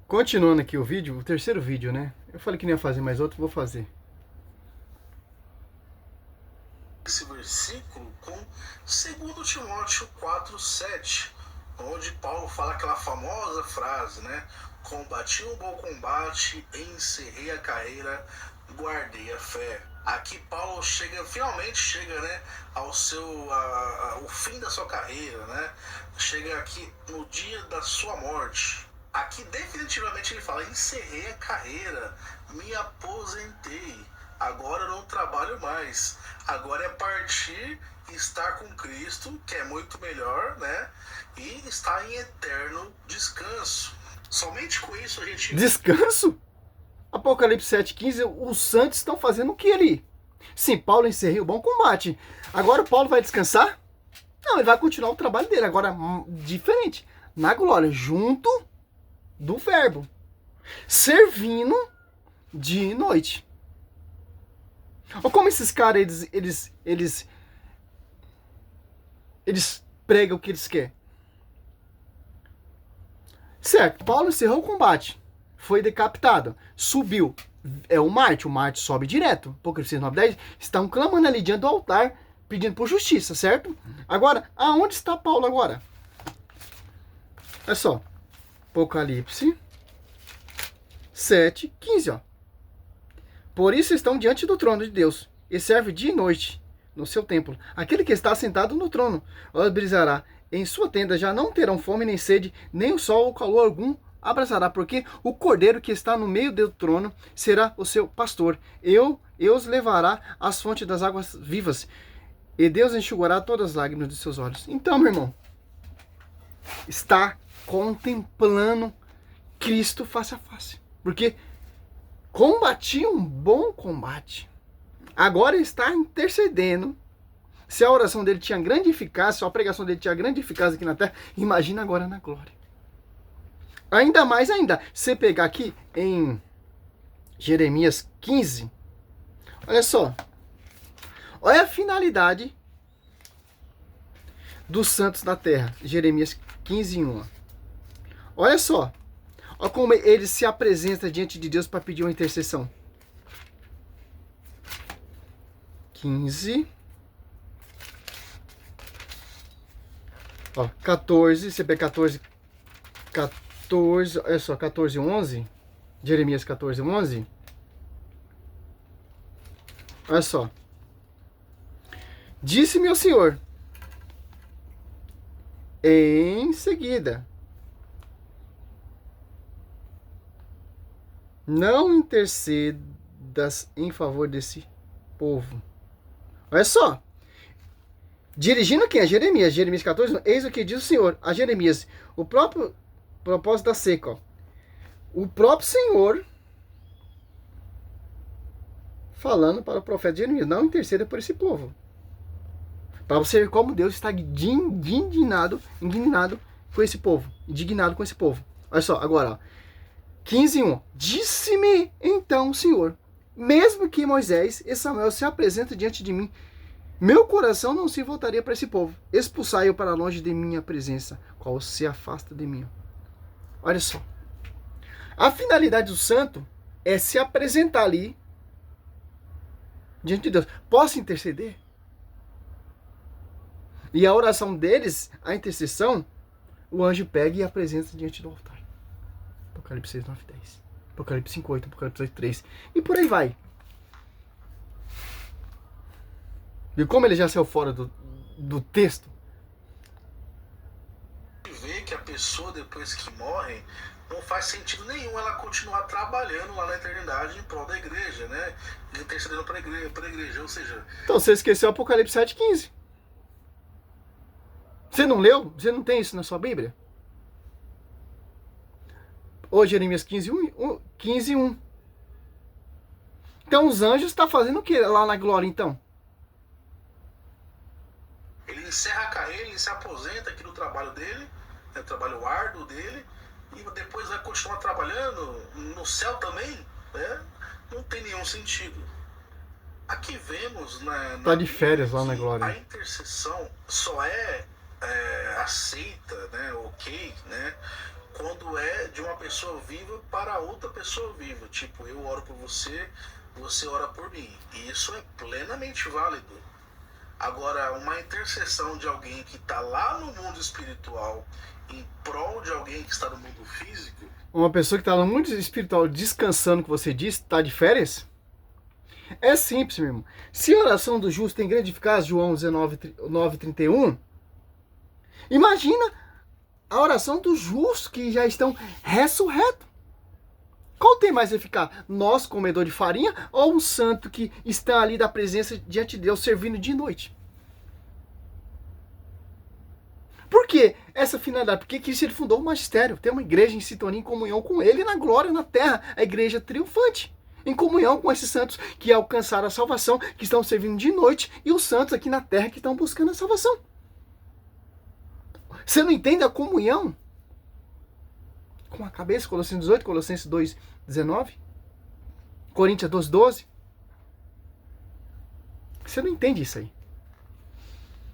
Continuando aqui o vídeo, o terceiro vídeo, né? Eu falei que não ia fazer mais outro, vou fazer. Esse versículo com 2 Timóteo 4:7, onde Paulo fala aquela famosa frase, né? Combati um bom combate, encerrei a carreira, guardei a fé. Aqui Paulo finalmente chega, né, ao o fim da sua carreira, né? Chega aqui no dia da sua morte. Aqui definitivamente ele fala: encerrei a carreira, me aposentei, agora eu não trabalho mais, agora é partir e estar com Cristo, que é muito melhor, né? E estar em eterno descanso. Somente com isso a gente... Descanso? Apocalipse 7,15, os santos estão fazendo o que ali? Sim, Paulo encerrou o bom combate. Agora o Paulo vai descansar? Não, ele vai continuar o trabalho dele, agora diferente. Na glória, junto do verbo. Servindo dia e noite. Olha como esses caras, eles pregam o que eles querem. Certo, Paulo encerrou o combate. Foi decapitado. Subiu. É o Marte sobe direto. Apocalipse 9:10 estão clamando ali diante do altar, pedindo por justiça, certo? Agora, aonde está Paulo agora? Olha só. Apocalipse 7:15, ó. Por isso estão diante do trono de Deus, e serve dia e noite no seu templo. Aquele que está sentado no trono, os brisará em sua tenda, já não terão fome nem sede, nem o sol ou calor algum abraçará, porque o cordeiro que está no meio do trono será o seu pastor. Os levará às fontes das águas vivas, e Deus enxugará todas as lágrimas de seus olhos. Então, meu irmão, está contemplando Cristo face a face, porque combati um bom combate. Agora está intercedendo. Se a oração dele tinha grande eficácia, se a pregação dele tinha grande eficácia aqui na terra, imagina agora na glória. Ainda mais ainda, você pegar aqui em Jeremias 15, olha só. Olha a finalidade dos santos da terra. Jeremias 15:1. Olha só. Olha como ele se apresenta diante de Deus para pedir uma intercessão. 15. Ó, 14, CP 14, olha só, 14:11. Jeremias 14:11. Olha só. Disse-me o Senhor, em seguida, não intercedas em favor desse povo. Olha só. Dirigindo quem? A Jeremias. Jeremias 14, eis o que diz o Senhor a Jeremias. O próprio propósito da seca, ó. O próprio Senhor falando para o profeta Jeremias, não interceda por esse povo. Para você ver como Deus está indignado com esse povo. Indignado com esse povo. Olha só, agora, ó. 15:1. Disse-me então o Senhor, mesmo que Moisés e Samuel se apresentem diante de mim, meu coração não se voltaria para esse povo. Expulsai-o para longe de minha presença, qual se afasta de mim. Olha só. A finalidade do santo é se apresentar ali diante de Deus. Posso interceder? E a oração deles, a intercessão, o anjo pega e apresenta diante do altar. Apocalipse 6, 9, 10. Apocalipse 5, 8, Apocalipse 8, 3. E por aí vai. E como ele já saiu fora do texto? Vê que a pessoa, depois que morre, não faz sentido nenhum ela continuar trabalhando lá na eternidade em prol da igreja, né? Intercedendo para a igreja, ou seja... Então você esqueceu Apocalipse 7,15. Você não leu? Você não tem isso na sua Bíblia? Ou Jeremias 15:1. Então os anjos estão fazendo o que lá na glória, então? Ele encerra a carreira, ele se aposenta aqui no trabalho dele, né, o trabalho árduo dele, e depois vai continuar trabalhando no céu também, né? Não tem nenhum sentido. Aqui vemos Tá de férias lá na que glória. a intercessão só é aceita, né, ok, né, quando é de uma pessoa viva para outra pessoa viva. Tipo, eu oro por você, você ora por mim. E isso é plenamente válido. Agora, uma intercessão de alguém que está lá no mundo espiritual em prol de alguém que está no mundo físico... Uma pessoa que está no mundo espiritual descansando, que você disse, está de férias? É simples, meu irmão. Se a oração do justo tem grande eficácia, João 9:31, imagina a oração dos justos que já estão ressurretos. Qual tem mais eficácia? Nós, comedor de farinha, ou um santo que está ali da presença diante de Deus, servindo de noite? Por que essa finalidade? Porque Cristo ele fundou o magistério. Tem uma igreja em sintonia, em comunhão com ele, na glória, na terra. A igreja triunfante. Em comunhão com esses santos que alcançaram a salvação, que estão servindo de noite, e os santos aqui na terra que estão buscando a salvação. Você não entende a comunhão com a cabeça? Colossenses 18, Colossenses 2:19, Coríntios 12:12. Você não entende isso aí.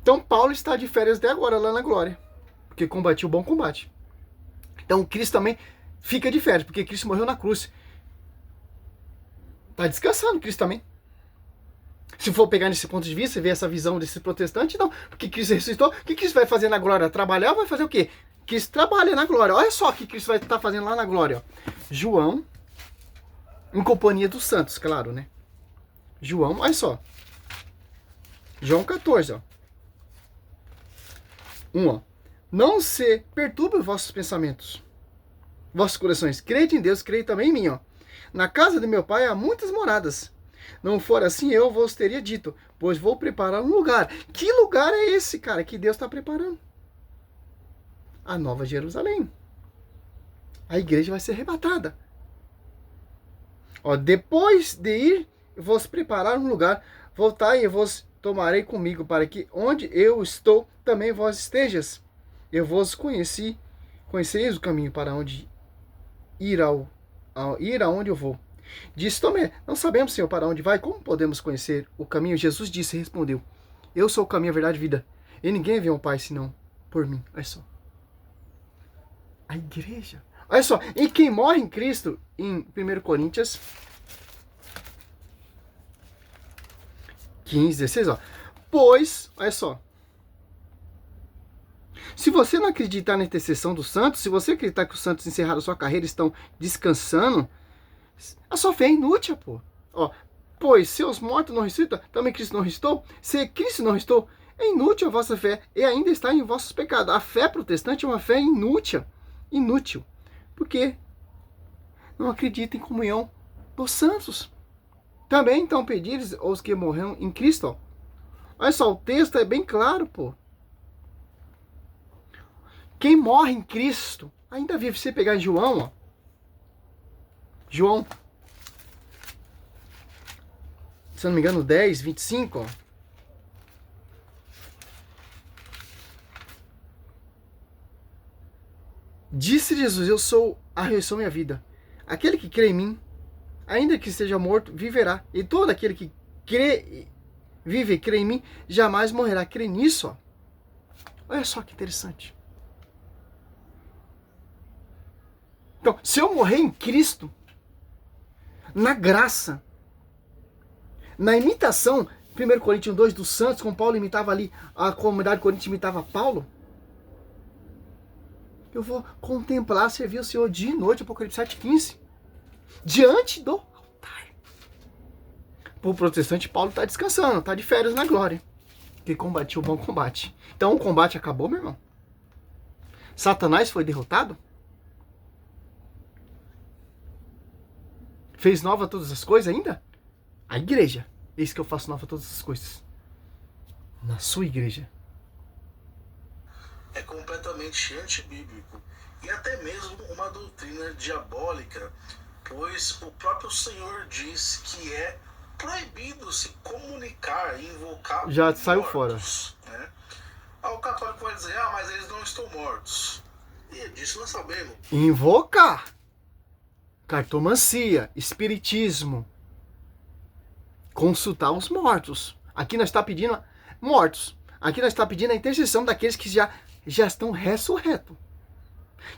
Então Paulo está de férias até agora lá na glória, porque combatiu o bom combate. Então Cristo também fica de férias, porque Cristo morreu na cruz. Está descansando Cristo também. Se for pegar nesse ponto de vista, ver essa visão desse protestante, não. Porque Cristo ressuscitou, o que Cristo vai fazer na glória? Trabalhar ou vai fazer o quê? Cristo trabalha na glória. Olha só o que Cristo vai estar fazendo lá na glória. Ó. João, em companhia dos santos, claro, né? João, olha só. João 14, ó. 1, ó. Não se perturbe os vossos pensamentos, vossos corações. Crede em Deus, crede também em mim, ó. Na casa de meu pai há muitas moradas. Não for assim, eu vos teria dito, pois vou preparar um lugar. Que lugar é esse, cara, que Deus está preparando? A Nova Jerusalém. A igreja vai ser arrebatada. Ó, depois de ir, vos preparar um lugar, voltai e vos tomarei comigo, para que onde eu estou, também vós estejas. Eu vos conheceis o caminho para onde ir aonde eu vou. Disse Tomé, não sabemos, Senhor, para onde vai, como podemos conhecer o caminho? Jesus disse e respondeu, eu sou o caminho, a verdade e a vida, e ninguém vê ao Pai senão por mim. Olha só. A igreja. Olha só, e quem morre em Cristo, em 1 Coríntios 15:16, ó. Pois, olha só, se você não acreditar na intercessão dos santos, se você acreditar que os santos encerraram sua carreira e estão descansando, a sua fé é inútil, pô. Ó, pois se os mortos não ressuscitam, também Cristo não ressuscitou. Se Cristo não ressuscitou, é inútil a vossa fé e ainda está em vossos pecados. A fé protestante é uma fé inútil. Inútil. Por quê? Não acredita em comunhão dos santos. Também então pedires aos que morreram em Cristo. Ó. Olha só, o texto é bem claro, pô. Quem morre em Cristo ainda vive. Se você pegar em João, ó. João, se não me engano, 10:25, ó. Disse Jesus, eu sou a ressurreição e a vida. Aquele que crê em mim, ainda que esteja morto, viverá. E todo aquele que vive e crê em mim, jamais morrerá. Crê nisso, ó. Olha só que interessante. Então, se eu morrer em Cristo, na graça, na imitação, 1 Coríntios 2 dos santos, como Paulo imitava ali, a comunidade de Corinto imitava Paulo, eu vou contemplar, servir o Senhor dia e noite, Apocalipse 7:15, diante do altar. O protestante Paulo está descansando, está de férias na glória, que combatiu o bom combate. Então o combate acabou, meu irmão? Satanás foi derrotado? Fez nova todas as coisas ainda? A igreja. Eis que eu faço nova todas as coisas. Na sua igreja. É completamente antibíblico. E até mesmo uma doutrina diabólica. Pois o próprio Senhor diz que é proibido se comunicar e invocar Já mortos, saiu fora. Né? O católico vai dizer, mas eles não estão mortos. E disso nós sabemos. Invocar. Cartomancia, espiritismo, consultar os mortos. Aqui nós está pedindo mortos. Aqui nós está pedindo a intercessão daqueles que já estão ressurretos.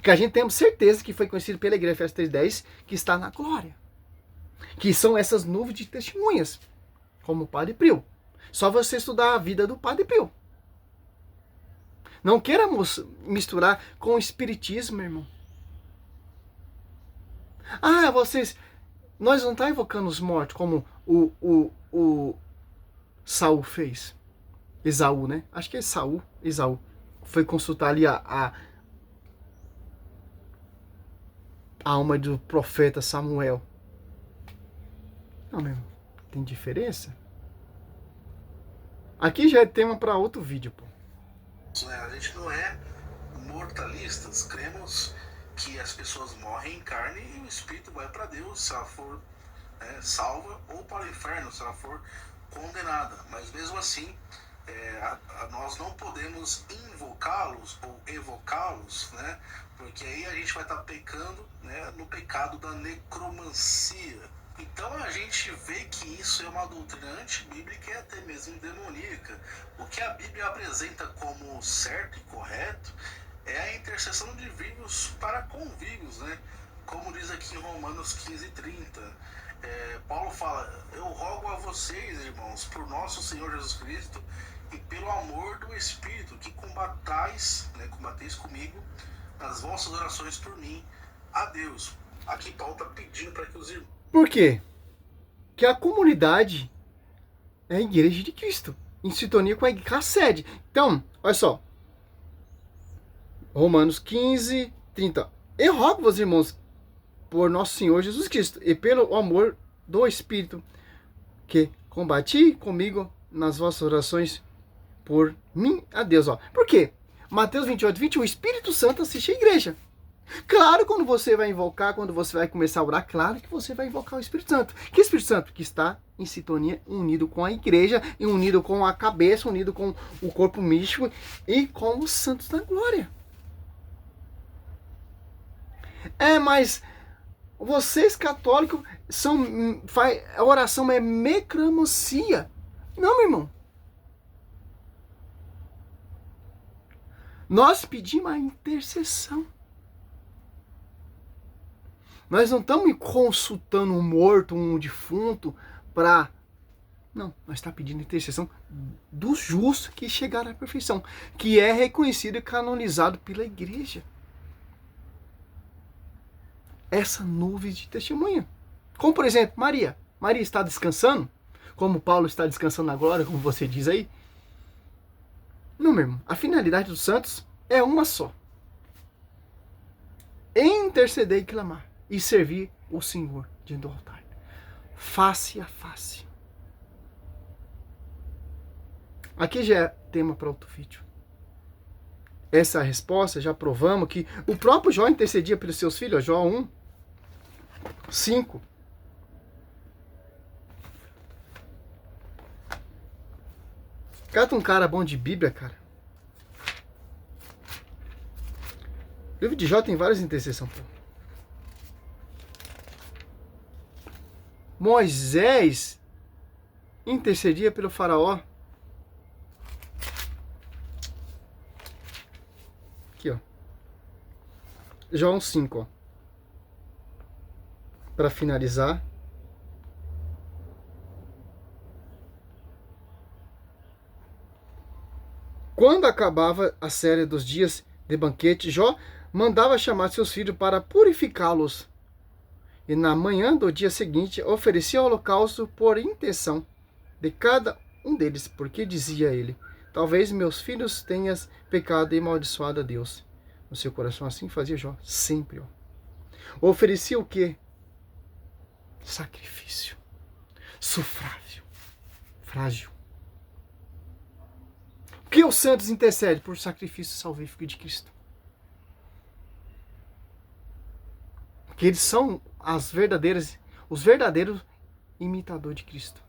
Que a gente tem certeza que foi conhecido pela igreja, Efésios 3:10, que está na glória. Que são essas nuvens de testemunhas, como o Padre Pio. Só você estudar a vida do Padre Pio. Não queira misturar com o espiritismo, meu irmão. Ah, nós não estamos invocando os mortos como o Saul fez. Esaú, né? Acho que é Esaú. Foi consultar ali a alma do profeta Samuel. Não, meu irmão. Tem diferença? Aqui já é tema para outro vídeo, pô. A gente não é mortalistas, cremos que as pessoas morrem em carne e o espírito vai para Deus se ela for salva, ou para o inferno se ela for condenada. Mas mesmo assim, nós não podemos invocá-los ou evocá-los, né? Porque aí a gente vai estar pecando, né, no pecado da necromancia. Então a gente vê que isso é uma doutrina antibíblica e até mesmo demoníaca. O que a Bíblia apresenta como certo e correto é a intercessão de vivos para convivos, né? Como diz aqui em Romanos 15:30. Paulo fala: eu rogo a vocês, irmãos, por nosso Senhor Jesus Cristo e pelo amor do Espírito, que combateis comigo nas vossas orações por mim a Deus. Aqui Paulo está pedindo para que os irmãos... Por quê? Que a comunidade é a igreja de Cristo, em sintonia com a sede. Então, olha só. Romanos 15:30. Eu rogo vos, irmãos, por nosso Senhor Jesus Cristo e pelo amor do Espírito, que combati comigo nas vossas orações por mim a Deus. Ó. Por quê? Mateus 28:20, o Espírito Santo assiste a igreja. Claro, quando você vai invocar, quando você vai começar a orar, claro que você vai invocar o Espírito Santo. Que Espírito Santo? Que está em sintonia, unido com a igreja, e unido com a cabeça, unido com o corpo místico e com os santos da glória. Mas vocês católicos a oração é necromancia. Não, meu irmão. Nós pedimos a intercessão. Nós não estamos consultando um morto, um defunto, para... Não, nós estamos pedindo intercessão dos justos que chegaram à perfeição, que é reconhecido e canonizado pela igreja. Essa nuvem de testemunha. Como, por exemplo, Maria. Maria está descansando, como Paulo está descansando na glória, como você diz aí. Não, meu irmão. A finalidade dos santos é uma só. Interceder e clamar. E servir o Senhor diante do altar. Face a face. Aqui já é tema para outro vídeo. Essa é a resposta, já provamos que o próprio Jó intercedia pelos seus filhos. Jó 1:5. Cata um cara bom de Bíblia, cara. O livro de Jó tem várias intercessões, pô. Moisés intercedia pelo faraó. Aqui, ó. Jó 1:5, ó. Para finalizar. Quando acabava a série dos dias de banquete, Jó mandava chamar seus filhos para purificá-los. E na manhã do dia seguinte oferecia holocausto por intenção de cada um deles, porque dizia ele: talvez meus filhos tenham pecado e amaldiçoado a Deus. No seu coração assim fazia Jó, sempre. Ó. Oferecia o quê? Sacrifício. Sufrável. Frágil. O que os santos intercedem? Por sacrifício salvífico de Cristo. Porque eles são os verdadeiros imitadores de Cristo.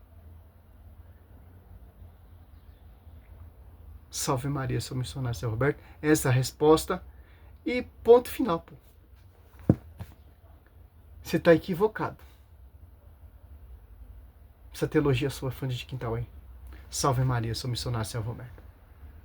Salve Maria, sou missionário São Roberto. Essa é a resposta. E ponto final, pô. Você está equivocado. Essa teologia sua fã de quintal aí. Salve Maria, sou missionário São Roberto.